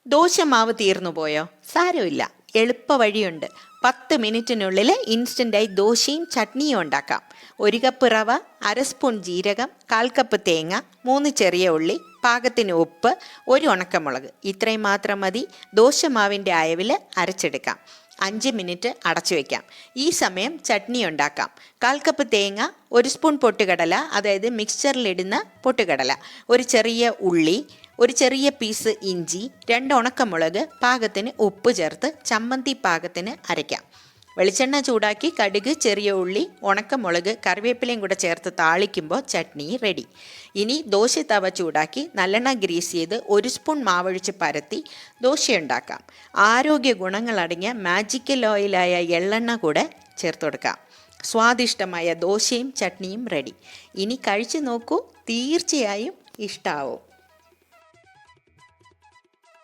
ദോശമാവ് തീർന്നു പോയോ? സാരമില്ല, എളുപ്പ വഴിയുണ്ട്. 10 മിനിറ്റിനുള്ളിൽ ഇൻസ്റ്റൻ്റായി ദോശയും ചട്നിയും ഉണ്ടാക്കാം. 1 കപ്പ് റവ, 1/2 സ്പൂൺ ജീരകം, 1/4 കപ്പ് തേങ്ങ, 3 ചെറിയ ഉള്ളി, പാകത്തിന് ഉപ്പ്, 1 ഉണക്കമുളക്. ഇത്രയും മാത്രം മതി. ദോശമാവിൻ്റെ അയവിൽ അരച്ചെടുക്കാം. 5 മിനിറ്റ് അടച്ചു വയ്ക്കാം. ഈ സമയം ചട്നി ഉണ്ടാക്കാം. 1/4 കപ്പ് തേങ്ങ, 1 സ്പൂൺ പൊട്ടുകടല, അതായത് മിക്സ്ചറിലിടുന്ന പൊട്ടുകടല, 1 ചെറിയ ഉള്ളി, 1 ചെറിയ പീസ് ഇഞ്ചി, 2 ഉണക്കമുളക്, പാകത്തിന് ഉപ്പ് ചേർത്ത് ചമ്മന്തി പാകത്തിന് അരയ്ക്കാം. വെളിച്ചെണ്ണ ചൂടാക്കി കടുക്, ചെറിയ ഉള്ളി, ഉണക്കമുളക്, കറിവേപ്പിലയും കൂടെ ചേർത്ത് താളിക്കുമ്പോൾ ചട്നി റെഡി. ഇനി ദോശ തവ ചൂടാക്കി നല്ലെണ്ണ ഗ്രീസ് ചെയ്ത് 1 സ്പൂൺ മാവൊഴിച്ച് പരത്തി ദോശയുണ്ടാക്കാം. ആരോഗ്യ ഗുണങ്ങളടങ്ങിയ മാജിക്കൽ ഓയിലായ എള്ളെണ്ണ കൂടെ ചേർത്ത് കൊടുക്കാം. സ്വാദിഷ്ടമായ ദോശയും ചട്നിയും റെഡി. ഇനി കഴിച്ചു നോക്കൂ, തീർച്ചയായും ഇഷ്ടാവും.